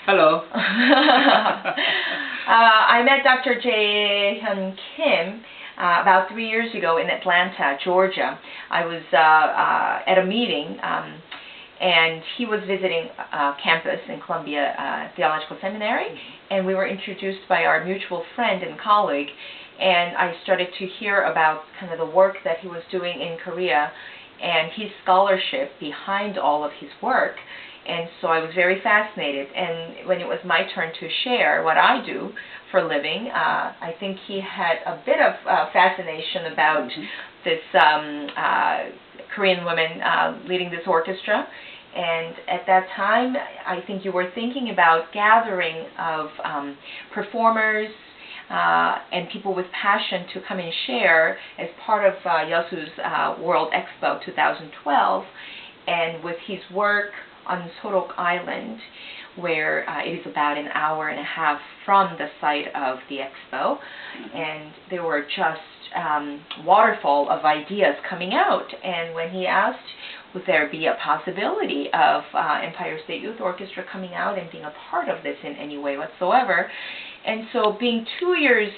Hello. I met Dr. Jaehyun Kim about 3 years ago in Atlanta, Georgia. I was at a meeting and he was visiting campus in Columbia Theological Seminary, and we were introduced by our mutual friend and colleague, and I started to hear about kind of the work that he was doing in Korea and his scholarship behind all of his work. And so I was very fascinated, and when it was my turn to share what I do for a living, I think he had a bit of fascination about this Korean woman leading this orchestra. And at that time, I think you were thinking about gathering of performers and people with passion to come and share as part of ESYO's World Expo 2012, and with his work on Sorok Island, where it is about an hour and a half from the site of the expo, and there were just waterfall of ideas coming out. And when he asked, would there be a possibility of Empire State Youth Orchestra coming out and being a part of this in any way whatsoever, and so being 2 years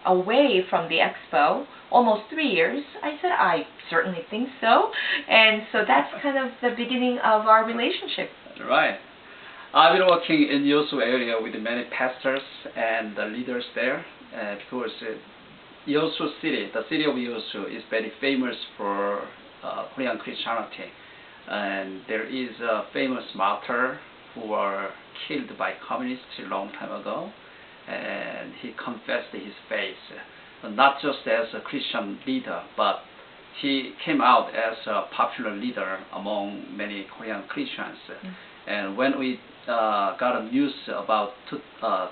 away from the expo, almost 3 years, I said, I certainly think so. And so that's kind of the beginning of our relationship. Right. I've been working in ESYO area with many pastors and leaders there, because ESYO city, the city of ESYO, is very famous for Korean Christianity. And there is a famous martyr who were killed by communists a long time ago, and he confessed his faith, not just as a Christian leader, but he came out as a popular leader among many Korean Christians. And when we got a news about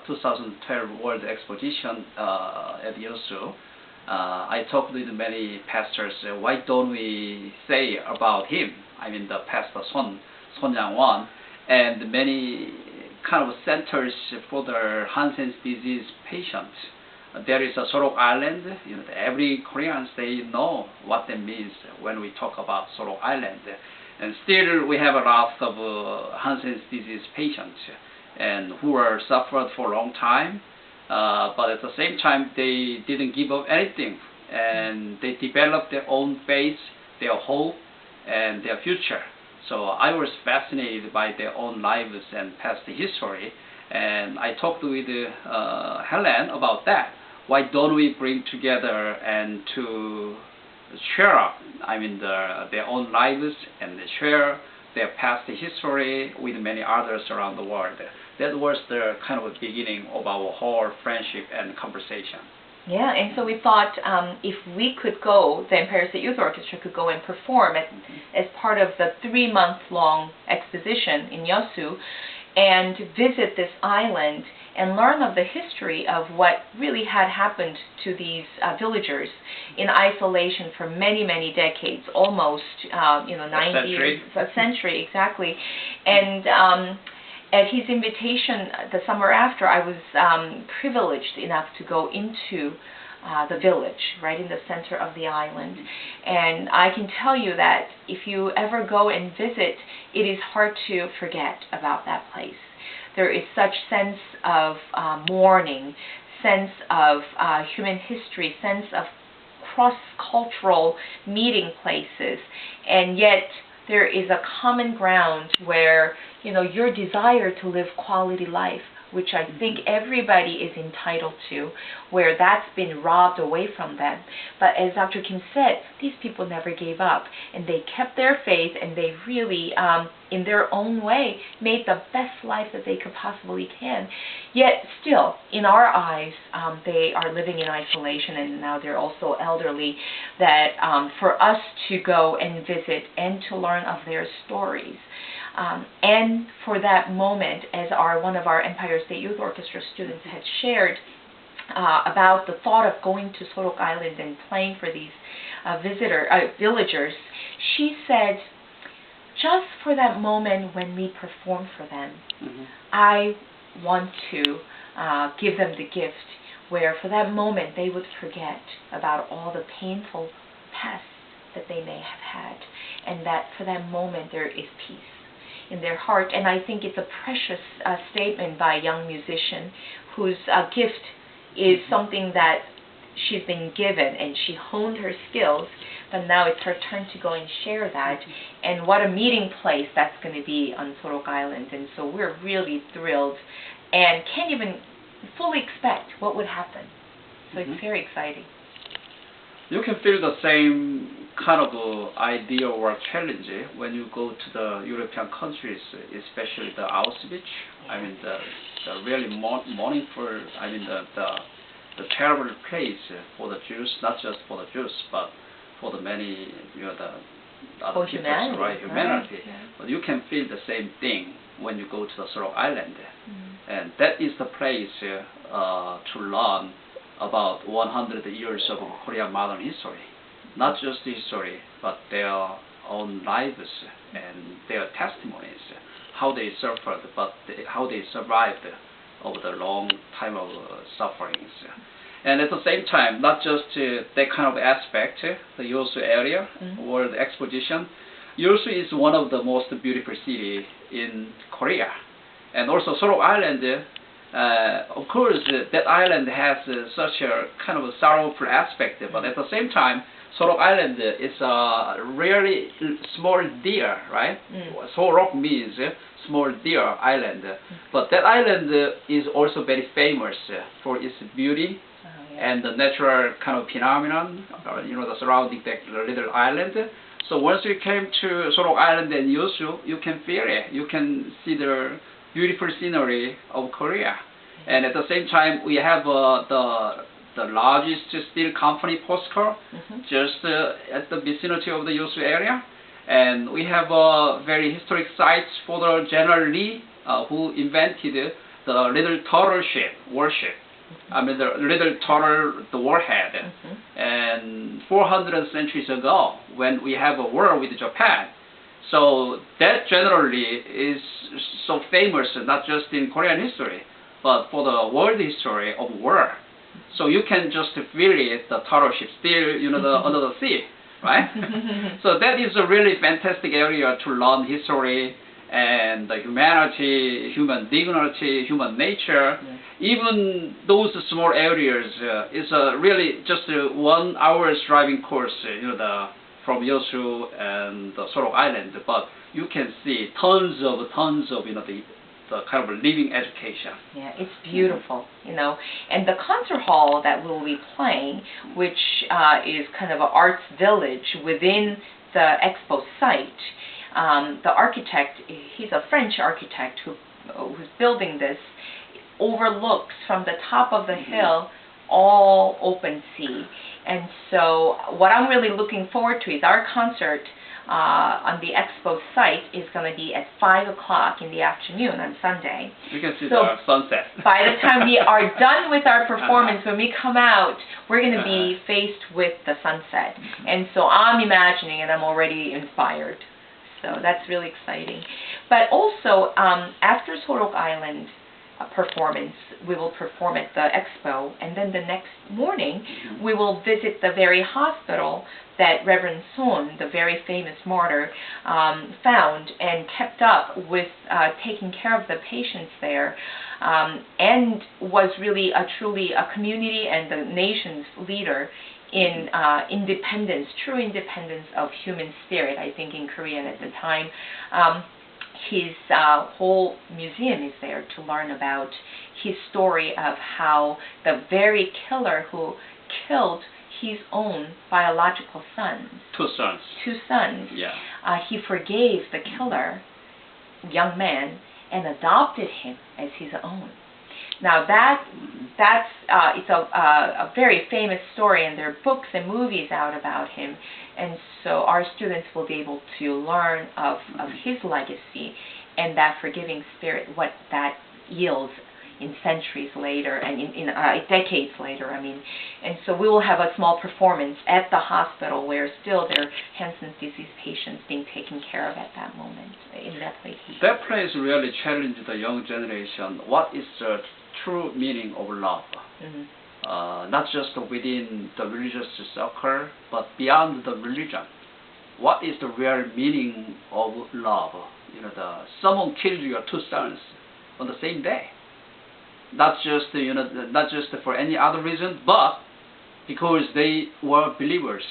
2012 World Exposition at ESYO, I talked with many pastors, why don't we say about him? I mean the pastor Son Yang-won, and many kind of centers for the Hansen's disease patients. There is a Sorok Island. You know, every Koreans, they know what that means when we talk about Sorok Island. And still we have a lot of Hansen's disease patients and who are suffered for a long time. But at the same time, they didn't give up anything, and they developed their own faith, their hope, and their future. So I was fascinated by their own lives and past history, and I talked with Helen about that. Why don't we bring together and to share, I mean, their own lives and share their past history with many others around the world. That was the kind of beginning of our whole friendship and conversation. Yeah, and so we thought if we could go, the Empire State Youth Orchestra could go and perform as part of the 3-month-long exposition in ESYO, and visit this island and learn of the history of what really had happened to these villagers in isolation for many, many decades, almost 90 years, a century exactly. And at his invitation the summer after, I was privileged enough to go into the village, right in the center of the island. And I can tell you that if you ever go and visit, it is hard to forget about that place. There is such sense of mourning, sense of human history, sense of cross-cultural meeting places, and yet there is a common ground where, you know, your desire to live quality life, which I think everybody is entitled to, where that's been robbed away from them. But as Dr. Kim said, these people never gave up, and they kept their faith, and they really, in their own way, made the best life that they could possibly can. Yet still, in our eyes, they are living in isolation, and now they're also elderly, that for us to go and visit and to learn of their stories, and for that moment, as one of our Empire State Youth Orchestra students had shared about the thought of going to Sorok Island and playing for these villagers, she said, just for that moment when we perform for them, I want to give them the gift where for that moment they would forget about all the painful past that they may have had, and that for that moment there is peace. in their heart. And I think it's a precious statement by a young musician whose gift is something that she's been given, and she honed her skills, but now it's her turn to go and share that. And what a meeting place that's going to be on Sorok Island. And so we're really thrilled and can't even fully expect what would happen. So it's very exciting. You can feel the same kind of idea or challenge when you go to the European countries, especially the Auschwitz. I mean, the really mournful, I mean, the terrible place for the Jews, not just for the Jews, but for the many, the other people, right? Humanity. Yeah. But you can feel the same thing when you go to the Sorok Island. And that is the place to learn about 100 years of Korean modern history. Not just history, but their own lives and their testimonies, how they suffered, but how they survived over the long time of sufferings. And at the same time, not just that kind of aspect, the ESYO area or the exposition. ESYO is one of the most beautiful cities in Korea. And also Sorok Island, of course, that island has such a kind of a sorrowful aspect, but at the same time, Sorok Island is a really small deer, right? Sorok means small deer island, but that island is also very famous for its beauty and the natural kind of phenomenon, the surrounding that little island. So once you came to Sorok Island and ESYO, you can feel it. You can see the beautiful scenery of Korea. And at the same time, we have the largest steel company postcard just at the vicinity of the ESYO area. And we have very historic sites for the General Lee, who invented the little turtle ship, warship. I mean, the little turtle, the warhead. And 400 centuries ago, when we have a war with Japan, so that generally is so famous, not just in Korean history, but for the world history of war. So you can just feel it, the turtle ship still, under the sea, right? So that is a really fantastic area to learn history and the humanity, human dignity, human nature. Even those small areas is really just 1 hour's driving course, from ESYO and the Sorok Island, but you can see tons of the kind of living education. Yeah, it's beautiful, And the concert hall that we'll be playing, which is kind of an arts village within the expo site, the architect, he's a French architect who's building this, overlooks from the top of the hill all open sea. And so what I'm really looking forward to is our concert on the expo site is going to be at 5 o'clock in the afternoon on Sunday. You can see the sunset. By the time we are done with our performance, when we come out, we're going to be faced with the sunset. And so I'm imagining, and I'm already inspired. So that's really exciting. But also, after Sorok Island performance, we will perform at the expo, and then the next morning we will visit the very hospital that Reverend Son, the very famous martyr, found and kept up with taking care of the patients there, and was really truly a community and the nation's leader in independence, true independence of human spirit, I think, in Korean at the time. His whole museum is there to learn about his story of how the very killer who killed his own biological sons. Two sons. Yeah. He forgave the killer, young man, and adopted him as his own. Now that's it's a very famous story, and there are books and movies out about him, and so our students will be able to learn of his legacy and that forgiving spirit, what that yields in centuries later and in decades later, and so we will have a small performance at the hospital where still there are Hansen's disease patients being taken care of at that moment in that place. That place really challenged the young generation. What is the true meaning of love? Not just within the religious circle, but beyond the religion. What is the real meaning of love? someone killed your two sons on the same day. Not just not just for any other reason, but because they were believers,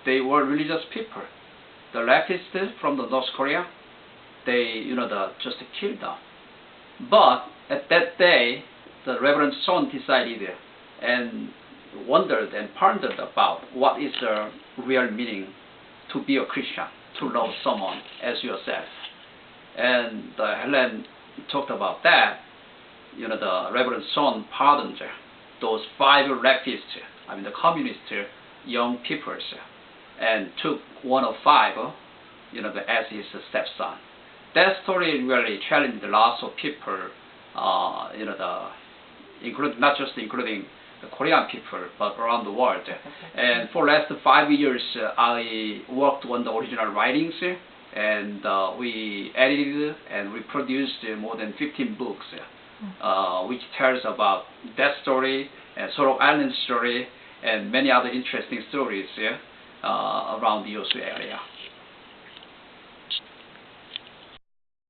they were religious people. The leftists from the North Korea, they just killed them. But at that day, the Reverend Son decided and wondered and pondered about what is the real meaning to be a Christian, to love someone as yourself. And Helen talked about that. The Reverend Son pardoned those 5 leftists, the communist young people, and took one of 5, as his stepson. That story really challenged lots of people, including the Korean people, but around the world. And for the last 5 years, I worked on the original writings, and we edited and we produced more than 15 books, which tells about that story and Sorok Island story and many other interesting stories around the ESYO area.